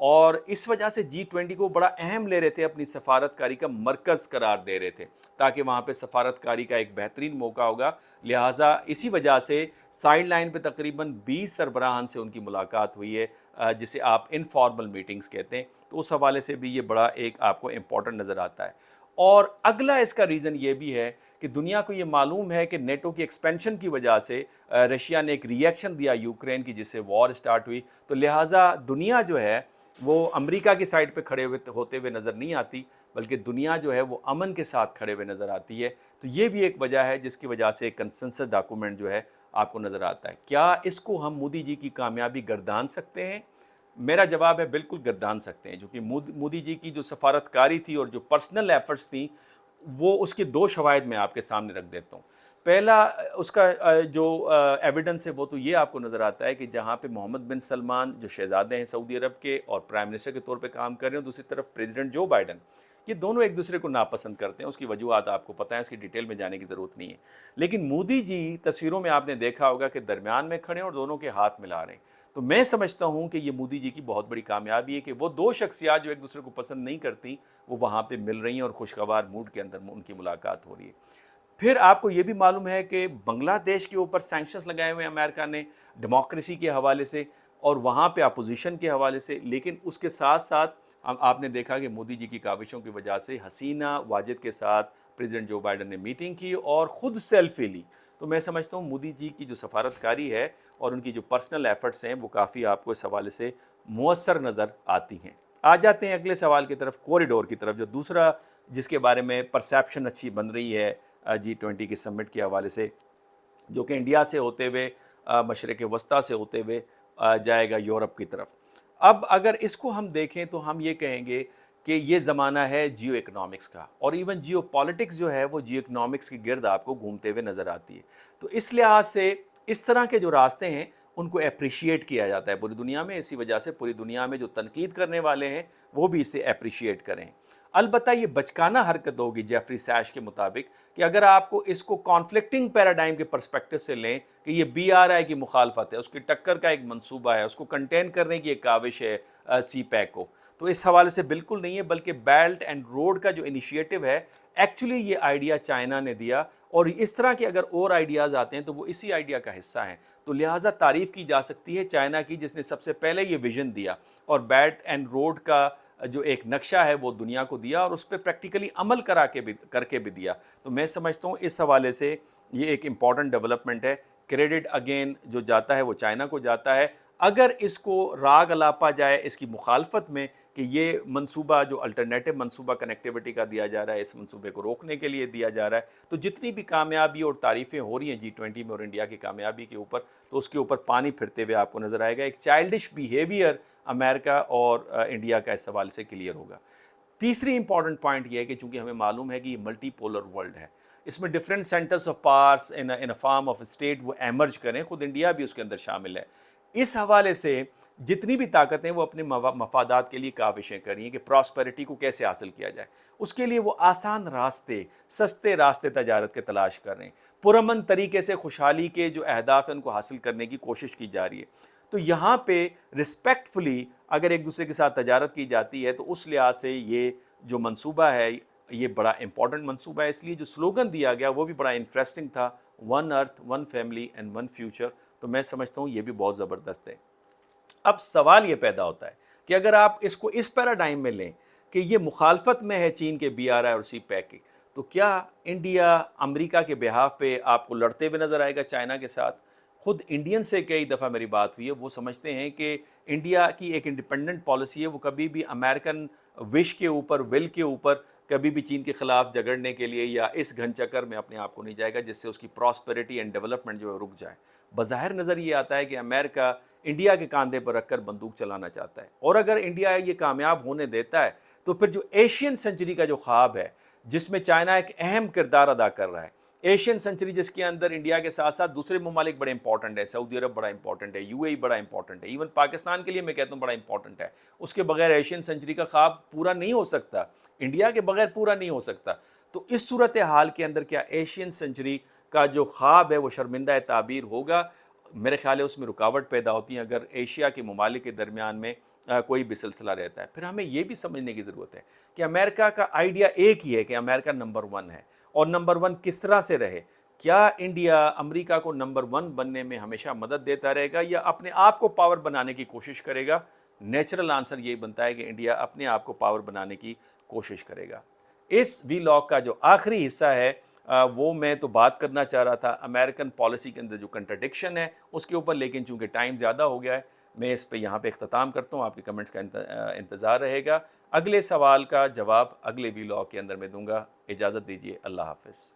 اور اس وجہ سے G20 کو بڑا اہم لے رہے تھے، اپنی سفارتکاری کا مرکز قرار دے رہے تھے تاکہ وہاں پہ سفارتکاری کا ایک بہترین موقع ہوگا. لہٰذا اسی وجہ سے سائیڈ لائن پہ تقریباً 20 سربراہان سے ان کی ملاقات ہوئی ہے، جسے آپ انفارمل میٹنگز کہتے ہیں. تو اس حوالے سے بھی یہ بڑا ایک آپ کو امپورٹنٹ نظر آتا ہے. اور اگلا اس کا ریزن یہ بھی ہے کہ دنیا کو یہ معلوم ہے کہ نیٹو کی ایکسپینشن کی وجہ سے رشیا نے ایک ری ایکشن دیا یوکرین کی، جس سے وار سٹارٹ ہوئی. تو لہٰذا دنیا جو ہے وہ امریکہ کی سائڈ پہ کھڑے ہوتے ہوئے نظر نہیں آتی، بلکہ دنیا جو ہے وہ امن کے ساتھ کھڑے ہوئے نظر آتی ہے. تو یہ بھی ایک وجہ ہے جس کی وجہ سے ایک کنسنسس ڈاکومنٹ جو ہے آپ کو نظر آتا ہے. کیا اس کو ہم مودی جی کی کامیابی گردان سکتے ہیں؟ میرا جواب ہے بالکل گردان سکتے ہیں، کیونکہ مودی جی کی جو سفارتکاری تھی اور جو پرسنل ایفرٹس تھیں، وہ اس کے دو شواہد میں آپ کے سامنے رکھ دیتا ہوں. پہلا اس کا جو ایویڈنس ہے وہ تو یہ آپ کو نظر آتا ہے کہ جہاں پہ محمد بن سلمان جو شہزادے ہیں سعودی عرب کے اور پرائم منسٹر کے طور پہ کام کر رہے ہیں، دوسری طرف پریزیڈنٹ جو بائیڈن، یہ دونوں ایک دوسرے کو ناپسند کرتے ہیں. اس کی وجوہات آپ کو پتہ ہے، اس کی ڈیٹیل میں جانے کی ضرورت نہیں ہے. لیکن مودی جی تصویروں میں آپ نے دیکھا ہوگا کہ درمیان میں کھڑے ہیں اور دونوں کے ہاتھ ملا رہے ہیں. تو میں سمجھتا ہوں کہ یہ مودی جی کی بہت بڑی کامیابی ہے کہ وہ دو شخصیات جو ایک دوسرے کو پسند نہیں کرتی، وہ وہاں پہ مل رہی ہیں اور خوشگوار موڈ کے اندر ان کی ملاقات ہو رہی ہے. پھر آپ کو یہ بھی معلوم ہے کہ بنگلہ دیش کے اوپر سینکشنز لگائے ہوئے امریکہ نے ڈیموکریسی کے حوالے سے اور وہاں پہ اپوزیشن کے حوالے سے. لیکن اس کے ساتھ ساتھ آپ نے دیکھا کہ مودی جی کی کاوشوں کی وجہ سے حسینہ واجد کے ساتھ پریزیڈنٹ جو بائیڈن نے میٹنگ کی اور خود سیلفی لی. تو میں سمجھتا ہوں مودی جی کی جو سفارتکاری ہے اور ان کی جو پرسنل ایفرٹس ہیں وہ کافی آپ کو اس حوالے سے مؤثر نظر آتی ہیں. آ جاتے ہیں اگلے سوال کی طرف، کوریڈور کی طرف، جو دوسرا جس کے بارے میں پرسیپشن اچھی بن رہی ہے G20 کے سمٹ کے حوالے سے، جو کہ انڈیا سے ہوتے ہوئے مشرق وسطیٰ سے ہوتے ہوئے جائے گا یورپ کی طرف. اب اگر اس کو ہم دیکھیں تو ہم یہ کہیں گے کہ یہ زمانہ ہے جیو اکنامکس کا، اور ایون جیو پالیٹکس جو ہے وہ جیو اکنامکس کی گرد آپ کو گھومتے ہوئے نظر آتی ہے. تو اس لحاظ سے اس طرح کے جو راستے ہیں ان کو اپریشیٹ کیا جاتا ہے پوری دنیا میں. اسی وجہ سے پوری دنیا میں جو تنقید کرنے والے ہیں وہ بھی اسے اپریشیٹ کریں. البتہ یہ بچکانہ حرکت ہوگی جیفری سیش کے مطابق کہ اگر آپ کو اس کو کانفلکٹنگ پیراڈائم کے پرسپیکٹو سے لیں کہ یہ بی آر آئی کی مخالفت ہے، اس کی ٹکر کا ایک منصوبہ ہے، اس کو کنٹین کرنے کی ایک کاوش ہے سی پیک کو، تو اس حوالے سے بالکل نہیں ہے. بلکہ بیلٹ اینڈ روڈ کا جو انیشیٹو ہے، ایکچولی یہ آئیڈیا چائنا نے دیا، اور اس طرح کے اگر اور آئیڈیاز آتے ہیں تو وہ اسی آئیڈیا کا حصہ ہیں. تو لہٰذا تعریف کی جا سکتی ہے چائنا کی، جس نے سب سے پہلے یہ ویژن دیا اور بیلٹ اینڈ روڈ کا جو ایک نقشہ ہے وہ دنیا کو دیا اور اس پہ پریکٹیکلی عمل کر کے بھی دیا. تو میں سمجھتا ہوں اس حوالے سے یہ ایک امپورٹنٹ ڈیولپمنٹ ہے. کریڈٹ اگین جو جاتا ہے وہ چائنا کو جاتا ہے. اگر اس کو راگ الاپا جائے اس کی مخالفت میں کہ یہ منصوبہ جو الٹرنیٹو منصوبہ کنیکٹیوٹی کا دیا جا رہا ہے، اس منصوبے کو روکنے کے لیے دیا جا رہا ہے، تو جتنی بھی کامیابی اور تعریفیں ہو رہی ہیں G20 میں اور انڈیا کی کامیابی کے اوپر، تو اس کے اوپر پانی پھرتے ہوئے آپ کو نظر آئے گا. ایک چائلڈش بیہیویئر امریکہ اور انڈیا کا اس حوالے سے کلیئر ہوگا. تیسری امپورٹنٹ پوائنٹ یہ ہے کہ چونکہ ہمیں معلوم ہے کہ یہ ملٹی پولر ورلڈ ہے، اس میں different centres of powers in a form of state وہ ایمرج کریں، خود انڈیا بھی اس کے اندر شامل ہے. اس حوالے سے جتنی بھی طاقتیں وہ اپنے مفادات کے لیے کاوشیں کر رہی ہیں کہ پراسپیرٹی کو کیسے حاصل کیا جائے. اس کے لیے وہ آسان راستے، سستے راستے تجارت کے تلاش کر رہے ہیں. پرامن طریقے سے خوشحالی کے جو اہداف ہیں ان کو حاصل کرنے کی کوشش کی جا رہی ہے. تو یہاں پہ رسپیکٹفلی اگر ایک دوسرے کے ساتھ تجارت کی جاتی ہے تو اس لحاظ سے یہ جو منصوبہ ہے یہ بڑا امپورٹنٹ منصوبہ ہے. اس لیے جو سلوگن دیا گیا وہ بھی بڑا انٹرسٹنگ تھا، one earth one family and one future. تو میں سمجھتا ہوں یہ بھی بہت زبردست ہے. اب سوال یہ پیدا ہوتا ہے کہ اگر آپ اس کو اس پیراڈائم میں لیں کہ یہ مخالفت میں ہے چین کے بی آر آئی اور سی پیک کی، تو کیا انڈیا امریکہ کے بہاف پہ آپ کو لڑتے ہوئے نظر آئے گا چائنا کے ساتھ؟ خود انڈین سے کئی دفعہ میری بات ہوئی ہے، وہ سمجھتے ہیں کہ انڈیا کی ایک انڈیپینڈنٹ پالیسی ہے، وہ کبھی بھی امریکن وش کے اوپر، ول کے اوپر کبھی بھی چین کے خلاف جھگڑنے کے لیے یا اس گھن چکر میں اپنے آپ کو نہیں جائے گا جس سے اس کی پراسپیرٹی اینڈ ڈیولپمنٹ جو ہے رک جائے. بظاہر نظر یہ آتا ہے کہ امریکہ انڈیا کے کاندھے پر رکھ کر بندوق چلانا چاہتا ہے، اور اگر انڈیا یہ کامیاب ہونے دیتا ہے تو پھر جو ایشین سینچری کا جو خواب ہے جس میں چائنا ایک اہم کردار ادا کر رہا ہے، ایشین سینچری جس کے اندر انڈیا کے ساتھ ساتھ دوسرے ممالک بڑے امپورٹنٹ ہے، سعودی عرب بڑا امپورٹنٹ ہے، UAE بڑا امپورٹنٹ ہے، ایون پاکستان کے لیے میں کہتا ہوں بڑا امپورٹنٹ ہے. اس کے بغیر ایشین سینچری کا خواب پورا نہیں ہو سکتا، انڈیا کے بغیر پورا نہیں ہو سکتا. تو اس صورتحال کے اندر کیا ایشین سینچری کا جو خواب ہے وہ شرمندہ تعبیر ہوگا؟ میرے خیال ہے اس میں رکاوٹ پیدا ہوتی ہیں اگر ایشیا کے ممالک کے درمیان میں کوئی بھی سلسلہ رہتا ہے۔ پھر ہمیں یہ بھی سمجھنے کی ضرورت ہے کہ امریکہ کا آئیڈیا ایک ہی ہے کہ امریکہ نمبر ون ہے، اور نمبر ون کس طرح سے رہے؟ کیا انڈیا امریکہ کو نمبر ون بننے میں ہمیشہ مدد دیتا رہے گا یا اپنے آپ کو پاور بنانے کی کوشش کرے گا؟ نیچرل آنسر یہی بنتا ہے کہ انڈیا اپنے آپ کو پاور بنانے کی کوشش کرے گا۔ اس وی لاگ کا جو آخری حصہ ہے وہ میں تو بات کرنا چاہ رہا تھا امریکن پالیسی کے اندر جو کنٹرڈکشن ہے اس کے اوپر، لیکن چونکہ ٹائم زیادہ ہو گیا ہے میں اس پہ یہاں پہ اختتام کرتا ہوں۔ آپ کے کمنٹس کا انتظار رہے گا۔ اگلے سوال کا جواب اگلے وی لاگ کے اندر میں دوں گا۔ اجازت دیجیے، اللہ حافظ۔